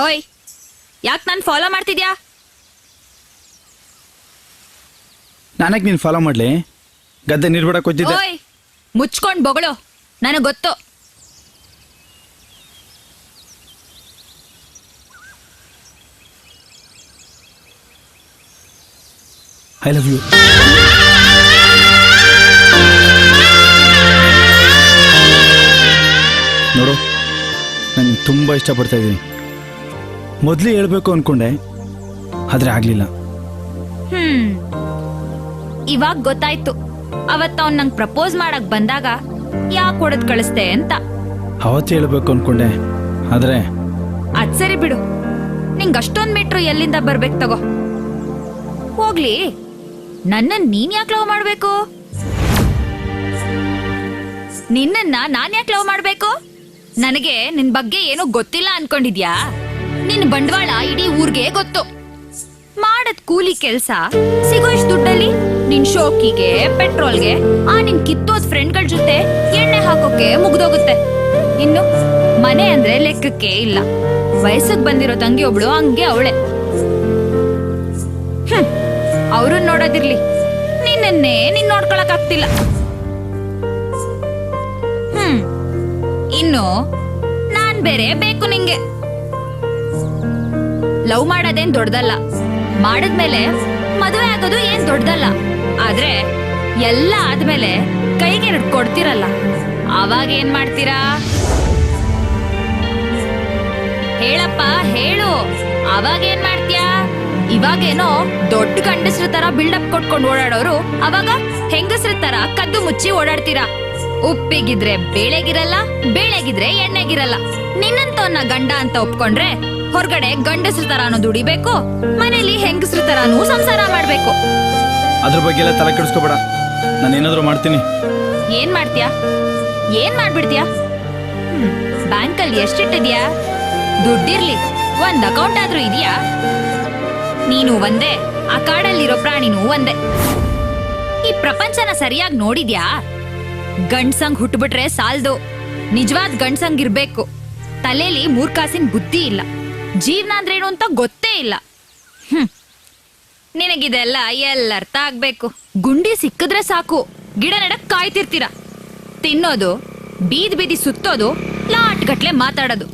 ಓಯ್, ಯಾಕೆ ನಾನು ಫಾಲೋ ಮಾಡ್ತಿದ್ಯಾ? ನಾನಕ್ಕೆ ನೀನು ಫಾಲೋ ಮಾಡ್ಲಿ? ಗದ್ದೆ ನೀರು ಬಿಡಕ್ಕೆ ಹೋಗಿದ್ದೆ. ಓಯ್, ಮುಚ್ಕೊಂಡು ಬೊಗಳು, ನನಗೆ ಗೊತ್ತು. I love you. ನೋಡು, ನಾನು ತುಂಬ ಇಷ್ಟಪಡ್ತಾ ಇದ್ದೀನಿ. ಮೊದಲೇ ಹೇಳ್ಬೇಕು ಅನ್ಕೊಂಡೆ, ಆದ್ರೆ ಆಗ್ಲಿಲ್ಲ. ಇವಾಗ ಗೊತ್ತಾಯ್ತು, ಅವತ್ತು ಅವ್ನು ನಂಗೆ ಪ್ರಪೋಸ್ ಮಾಡಕ್ ಬಂದಾಗ ಯಾಕೆ ಹೊಡೆದ್ ಕಳಿಸ್ದೆ ಅಂತ. ಅವತ್ತೇ ಹೇಳ್ಬೇಕು ಅನ್ಕೊಂಡೆ, ಆದ್ರೆ ಅದ್ ಸರಿ ಬಿಡು. ನಿಂಗೆ ಅಷ್ಟೊಂದ್ ಮೀಟ್ರು ಎಲ್ಲಿಂದ ಬರ್ಬೇಕು ತಗೋ. ಹೋಗ್ಲಿ, ನನ್ನ ನೀನ್ ಯಾಕೆ ಲವ್ ಮಾಡ್ಬೇಕು? ನಿನ್ನನ್ನ ನಾನ್ ಯಾಕೆ ಲವ್ ಮಾಡ್ಬೇಕು? ನನಗೆ ನಿನ್ ಬಗ್ಗೆ ಏನೂ ಗೊತ್ತಿಲ್ಲ ಅನ್ಕೊಂಡಿದ್ಯಾ? ನಿನ್ ಬಂಡವಾಳ ಇಡೀ ಊರ್ಗೆ ಗೊತ್ತು. ಮಾಡದ್ ಕೂಲಿ ಕೆಲ್ಸ ಸಿಗೋ ಇಷ್ಟು ದುಡ್ಡಲ್ಲಿ ನಿನ್ ಶೋಕಿಗೆ, ಪೆಟ್ರೋಲ್ಗೆ, ನಿನ್ ಕಿತ್ತೋದ್ ಫ್ರೆಂಡ್ಗಳ ಜೊತೆ ಎಣ್ಣೆ ಹಾಕೋಕೆ ಮುಗ್ದೋಗುತ್ತೆ. ಇನ್ನು ಮನೆ ಅಂದ್ರೆ ಲೆಕ್ಕಕ್ಕೆ ಇಲ್ಲ. ವಯಸ್ಸಿಗೆ ಬಂದಿರೋ ತಂಗಿ ಒಬ್ಳು ಹಂಗೆ ಅವಳೆ. ಅವ್ರನ್ನ ನೋಡೋದಿರ್ಲಿ, ನಿನ್ನನ್ನೇ ನೀನ್ ನೋಡ್ಕೊಳಕ್ ಆಗ್ತಿಲ್ಲ. ಇನ್ನು ನಾನ್ ಬೇರೆ ಬೇಕು ನಿಂಗೆ. ಲವ್ ಮಾಡೋದೇನ್ ದೊಡ್ಡದಲ್ಲ, ಮಾಡದ್ಮೇಲೆ ಮದುವೆ ಆಗೋದು ಏನ್ ದೊಡ್ಡದಲ್ಲ. ಆದ್ರೆ ಎಲ್ಲ ಆದ್ಮೇಲೆ ಕೈಗೆ ಎರಡು ಕೊಡ್ತಿರಲ್ಲ, ಅವಾಗ ಏನ್ ಮಾಡ್ತೀರಾ? ಹೇಳಪ್ಪ ಹೇಳು, ಅವಾಗ ಏನ್ ಮಾಡ್ತೀಯಾ? ಇವಾಗೇನೋ ದೊಡ್ಡ ಗಂಡಸ್ರ ತರ ಬಿಲ್ಡಪ್ ಕೊಟ್ಕೊಂಡು ಓಡಾಡೋರು ಅವಾಗ ಹೆಂಗಸ್ರ ತರ ಕದ್ದು ಮುಚ್ಚಿ ಓಡಾಡ್ತೀರಾ. ಉಪ್ಪಿಗಿದ್ರೆ ಬೇಳೆಗಿರಲ್ಲ, ಬೇಳೆಗಿದ್ರೆ ಎಣ್ಣೆಗಿರಲ್ಲ. ನಿನ್ನಂತವನ್ನ ಗಂಡ ಅಂತ ಒಪ್ಕೊಂಡ್ರೆ ಹೊರಗಡೆ ಗಂಡಸ್ರ ತರಾನು ದುಡಿಬೇಕು, ಮನೇಲಿ ಹೆಂಗಸ್ರ ತರಾನು ಸಂಸಾರ ಮಾಡ್ಬೇಕು. ಅದ್ರ ಬಗ್ಗೆ ಎಲ್ಲ ತಲೆ ಕೆಡಿಸ್ಕೋಬೇಡ, ನಾನು ಏನಾದ್ರು ಮಾಡ್ತೀನಿ. ಏನ್ ಮಾಡ್ತೀಯಾ? ಏನ್ ಮಾಡ್ಬಿಡ್ತೀಯಾ? ಬ್ಯಾಂಕಲ್ಲಿ ಎಷ್ಟಿಟ್ಟಿದ್ಯಾ? ದುಡ್ಡಿರ್ಲಿ, ಒಂದ್ ಅಕೌಂಟ್ ಆದ್ರೂ ಇದೆಯಾ? ನೀನು ಒಂದೇ, ಆ ಕಾಡಲ್ಲಿರೋ ಪ್ರಾಣಿನೂ ಒಂದೇ. ಈ ಪ್ರಪಂಚನ ಸರಿಯಾಗಿ ನೋಡಿದ್ಯಾ? ಗಂಡ್ಸಂಗ್ ಹುಟ್ಟುಬಿಟ್ರೆ ಸಾಲ್ದು, ನಿಜವಾದ ಗಂಡ್ಸಂಗ್ ಇರ್ಬೇಕು. ತಲೆಲಿ ಮೂರ್ಖಾಸಿನ ಬುದ್ಧಿ ಇಲ್ಲ, ಜೀವನ ಅಂದ್ರೇನು ಅಂತ ಗೊತ್ತೇ ಇಲ್ಲ. ನಿನಗಿದೆಲ್ಲ ಎಲ್ಲರ್ಥ ಆಗ್ಬೇಕು. ಗುಂಡಿ ಸಿಕ್ಕಿದ್ರೆ ಸಾಕು, ಗಿಡ ನೆಡಕ್ ಕಾಯ್ತಿರ್ತೀರ. ತಿನ್ನೋದು, ಬೀದಿ ಬೀದಿ ಸುತ್ತೋದು, ಲಾಟ್ಗಟ್ಲೆ ಮಾತಾಡೋದು.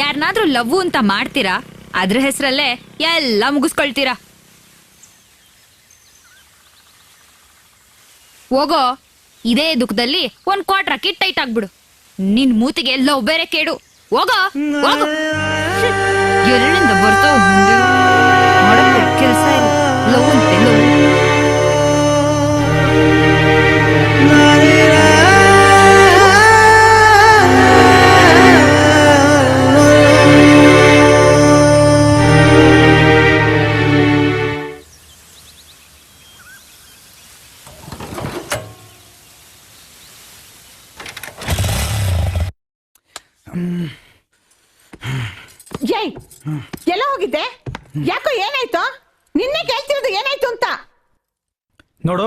ಯಾರನ್ನಾದ್ರೂ ಲವ್ ಅಂತ ಮಾಡ್ತೀರಾ, ಅದ್ರ ಹೆಸರಲ್ಲೇ ಎಲ್ಲ ಮುಗಿಸ್ಕೊಳ್ತೀರಾ. ಹೋಗೋ, ಇದೇ ದುಃಖದಲ್ಲಿ ಒಂದ್ ಕ್ವಾರ್ಟರ್ ಅಕ್ಕಿ ಟೈಟ್ ಆಗ್ಬಿಡು. ನಿನ್ ಮೂತಿಗೆ ಲವ್ ಬೇರೆ ಕೇಡು. ಹೋಗೋ ಹೋಗೋ. ಎಲ್ಲಿಂದ ಬರ್ತಾವ ಕೆಲಸ ಇಲ್ಲ. ಲವ್ ಅಂತೆ ಲವ್. ಜೈ, ಎಲ್ಲ ಹೋಗಿದ್ದೆ? ಯಾಕೋ ಏನಾಯ್ತು? ನಿನ್ನೆ ಕೇಳ್ತಿರೋದು ಏನಾಯ್ತು ಅಂತ. ನೋಡು,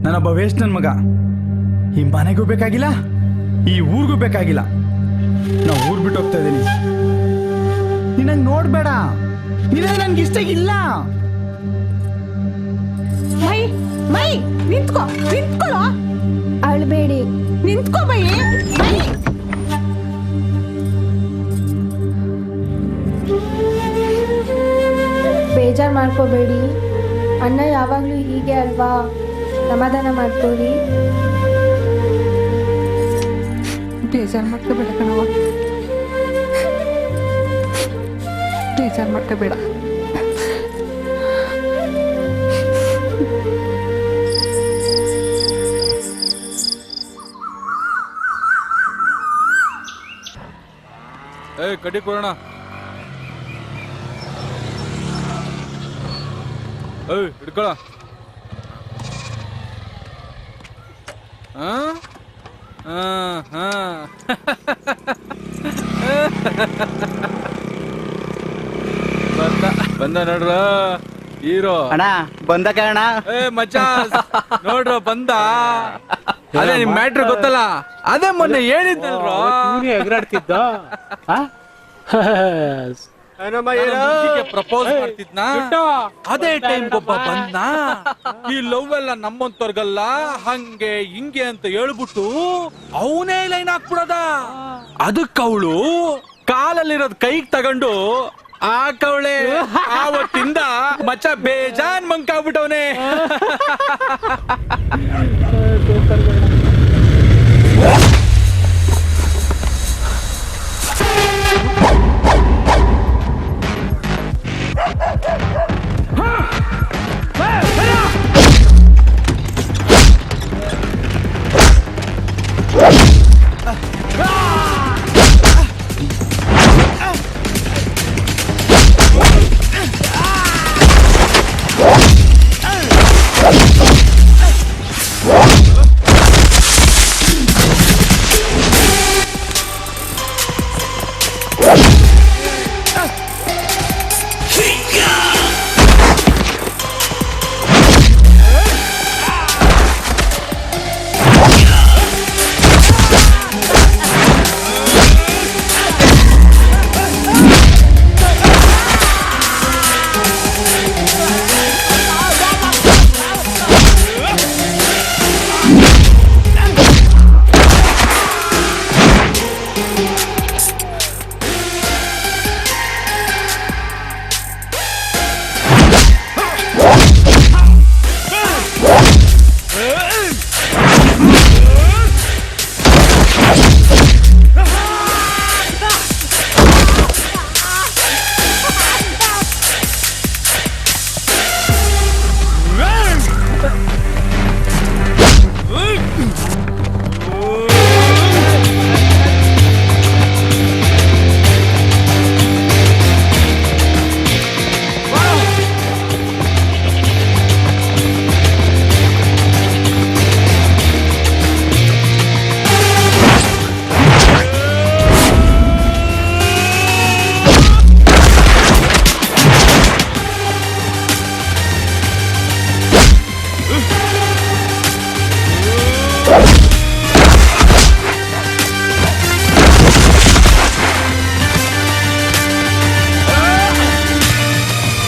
ನಾನೊಬ್ಬ ವೇಸ್ಟ್ ನನ್ ಮಗ. ಈ ಮನೆಗೂ ಬೇಕಾಗಿಲ್ಲ, ಈ ಊರಿಗೂ ಬೇಕಾಗಿಲ್ಲ. ನಾ ಊರ್ ಬಿಟ್ಟು ಹೋಗ್ತಾ ಇದ್ದೀನಿ. ನಿನ್ನ ನೋಡ್ಬೇಡ, ನಿನ್ನ ನನ್ಗೆ ಇಷ್ಟ ಇಲ್ಲ. ಮೈ ಮೈ ನಿಂತ್ಕೋ, ನಿಂತ್ಕೊಳ್ಳೋ. ಅಳ್ಬೇಡಿ, ನಿಂತ್ಕೋ ಮೈ. ಮೈ ಬೇಜಾರು ಮಾಡ್ಕೋಬೇಡಿ. ಅಣ್ಣ ಯಾವಾಗಲೂ ಹೀಗೆ ಅಲ್ವಾ, ಸಮಾಧಾನ ಮಾಡ್ಕೊಳ್ಳಿ. ಬೇಜಾರು ಮಾಡ್ಕೋಬೇಡ ಕಣವ, ಬೇಜಾರು ಮಾಡ್ಕೋಬೇಡ. ಕಡ್ಡಿ ಕೊಡೋಣ. ಹಿಡ್ಕೊಳ. ಬಂದ ನೋಡ್ರ ಹೀರೋ. ಅಣ್ಣ ಬಂದ ಕಾರಣ. ಮಚ್ಚ ನೋಡ್ರ ಬಂದ. ಅದೇ ನಿಮ್ ಮ್ಯಾಟ್ರ್ ಗೊತ್ತಲ್ಲ, ಅದೇ ಮೊನ್ನೆ ಹೇಳಿದ್ದಲ್ರ. ಎಗರಾಡ್ತಿದ್ದ. ಪ್ರಪೋಸ್ ಮಾಡ್ತಿದ್ನಾ ಅದೇ ಟೈಮ್ ಒಬ್ಬ ಬಂದ ಈ ಲವ್ ಎಲ್ಲ ನಮ್ಮಂತವ್ರಿಗಲ್ಲ ಹಂಗೆ ಹಿಂಗೆ ಅಂತ ಹೇಳ್ಬಿಟ್ಟು ಅವನೇ ಲೈನ್ ಹಾಕ್ಬಿಡದ ಅದಕ್ಕೆ ಅವಳು ಕಾಲಲ್ಲಿರೋದ್ ಕೈಗೆ ತಗೊಂಡು ಆಕವಳೆ ಆವತ್ತಿಂದ ಮಚ್ಚ ಬೇಜಾನ್ ಮಂಕಾಗ್ಬಿಟ್ಟವನೇ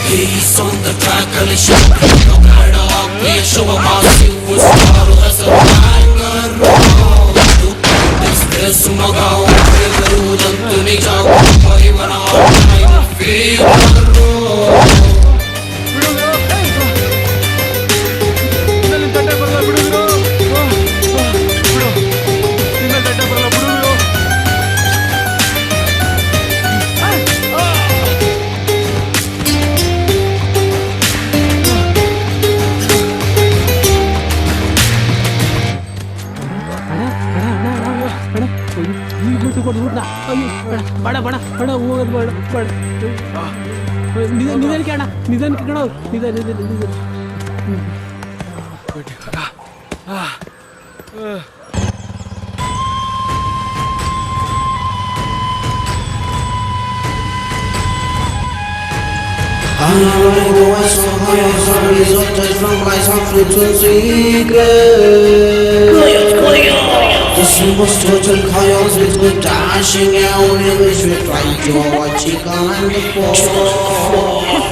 He's on the track, Ali show no kind of play, show a massive was star as a tiger. This Sumagao, Peru, the Tunija, Paivana, I feel ಬಡ ಬಡ ಬಡ ಹೋಗೋದು ಬೇಡ ಬೇಡ ನಿಧಾನಕ್ಕೆ ಅಣ್ಣ ನಿಧಾನಕ್ಕೆ ಕಣ ನಿಧಾನ The simple total chaos with good dashing out in which we try to watch it on the floor.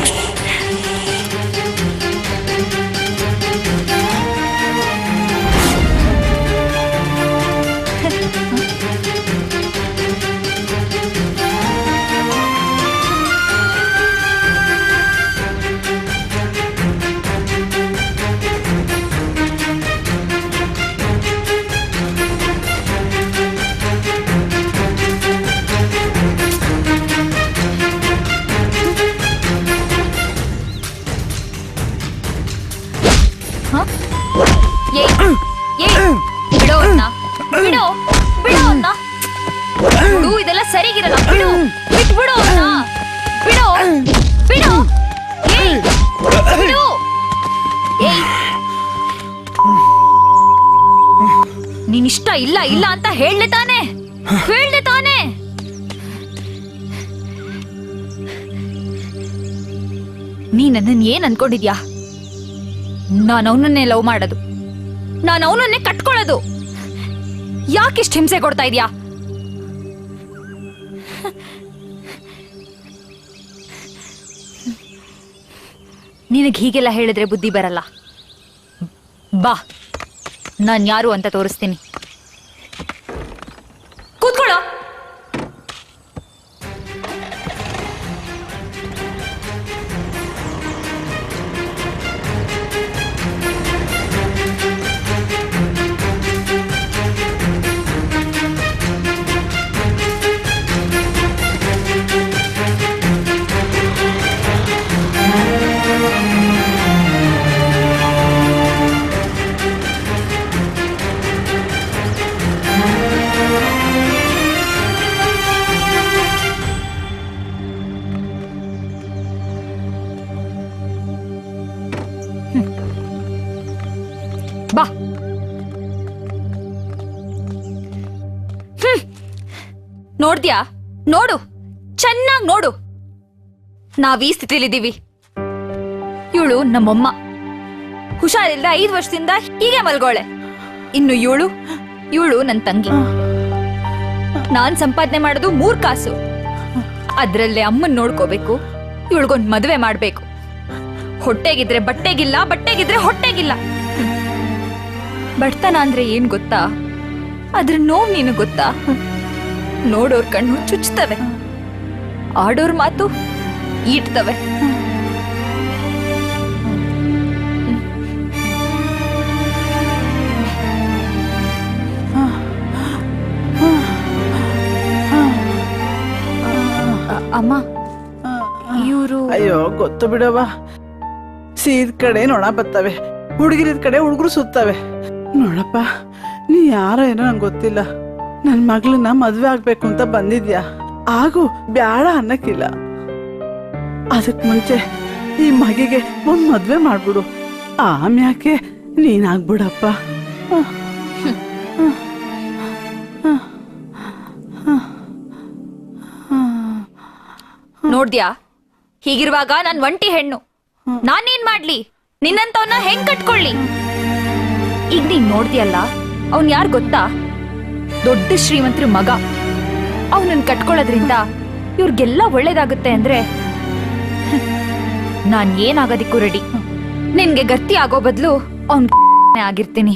ಬಿಡು ಇದೆಲ್ಲ ಸರಿಗಿರಲ್ಲ ಬಿಡು ಬಿಟ್ಬಿಡು ಅವ್ನ ಬಿಡು ಬಿಡು ಏಯ್ ಬಿಡು ಏಯ್ ನೀನಿಷ್ಟ ಇಲ್ಲ ಇಲ್ಲ ಅಂತ ಹೇಳ್ದೆ ತಾನೆ ನೀ ನನ್ನನ್ನು ಏನ್ ಅನ್ಕೊಂಡಿದ್ಯಾ? ನಾನು ಅವನನ್ನೇ ಲವ್ ಮಾಡೋದು, ನಾನು ಅವನನ್ನೇ ಕಟ್ಕೊಳ್ಳೋದು. ಯಾಕಿಷ್ಟು ಹಿಂಸೆ ಕೊಡ್ತಾ ಇದ್ಯಾ? ನಿನಗೆ ಹೀಗೆಲ್ಲ ಹೇಳಿದ್ರೆ ಬುದ್ಧಿ ಬರಲ್ಲ. ಬಾ, ನಾನು ಯಾರು ಅಂತ ತೋರಿಸ್ತೀನಿ. ಕೂತ್ಕೊಳ್ಳೋ. ಬಾ. ನೋಡ್ದ್ಯಾ? ನೋಡು, ಚೆನ್ನಾಗಿ ನೋಡು. ನಾವ್ ಈ ಸ್ಥಿತಿಲಿದ್ದೀವಿ. ಇವಳು ನಮ್ಮಮ್ಮ. ಹುಷಾರಿಲ್ದ 5 ವರ್ಷದಿಂದ ಹೀಗೆ ಮಲ್ಗೋಳೆ. ಇನ್ನು ಇವಳು ನನ್ನ ತಂಗಿ. ನಾನ್ ಸಂಪಾದನೆ ಮಾಡೋದು 3 ಕಾಸು. ಅದ್ರಲ್ಲೇ ಅಮ್ಮನ್ ನೋಡ್ಕೋಬೇಕು. ಇವಳಿಗೊಂದ್ ಮದುವೆ ಮಾಡ್ಬೇಕು. ಹೊಟ್ಟೆಗಿದ್ರೆ ಬಟ್ಟೆಗಿಲ್ಲ, ಬಟ್ಟೆಗಿದ್ರೆ ಹೊಟ್ಟೆಗಿಲ್ಲ. ಬಡತನ ಅಂದ್ರೆ ಏನ್ ಗೊತ್ತಾ? ಅದ್ರ ನೋವು ನೀನು ಗೊತ್ತಾ? ನೋಡೋರ್ ಕಣ್ಣು ಚುಚ್ತವೆ, ಆಡೋರ್ ಮಾತು ಈಟ್ತವೆ. ಅಮ್ಮ, ಇವರು ಅಯ್ಯೋ ಗೊತ್ತು ಬಿಡವ. ಸೀದ್ ಕಡೆ ನೊಣ ಬರ್ತವೆ, ಹುಡುಗಿರಿದ ಕಡೆ ಹುಡುಗರು ಸುತ್ತವೆ. ನೋಡಪ್ಪ, ನೀ ಯಾರೋ ಏನೋ ನಂಗೆ ಗೊತ್ತಿಲ್ಲ. ನನ್ ಮಗಳನ್ನ ಮದ್ವೆ ಆಗ್ಬೇಕು ಅಂತ ಬಂದಿದ್ಯಾ? ಆಗು, ಬ್ಯಾಡ ಅನ್ನಕ್ಕಿಲ್ಲ. ಅದಕ್ ಮುಂಚೆ ಈ ಮಗಿಗೆ ಒಂದ್ ಮದ್ವೆ ಮಾಡ್ಬಿಡು. ಆಮ್ಯಾಕೆ ನೀನಾಗ್ಬಿಡಪ್ಪ. ನೋಡ್ದ್ಯಾ? ಹೀಗಿರುವಾಗ ನಾನ್ ಒಂಟಿ ಹೆಣ್ಣು. ನಾನೇನ್ ಮಾಡ್ಲಿ? ನಿನ್ನಂತವನ್ನ ಹೆಂಗ್ ಕಟ್ಕೊಳ್ಳಿ? ಈಗ ನೀನ್ ನೋಡ್ದ್ಯಲ್ಲ, ಅವ್ನ್ ಯಾರ್ ಗೊತ್ತಾ? ದೊಡ್ಡ ಶ್ರೀಮಂತರ ಮಗ. ಅವನನ್ನ ಕಟ್ಕೊಳ್ಳೋದ್ರಿಂದ ಇವ್ರಿಗೆಲ್ಲ ಒಳ್ಳೇದಾಗುತ್ತೆ ಅಂದ್ರೆ ನಾನ್ ಏನಾಗೋದಿಕ್ಕೂ ರೆಡಿ. ನಿನ್ಗೆ ಗಟ್ಟಿ ಆಗೋ ಬದಲು ಅವ್ನ್ ಆಗಿರ್ತೀನಿ.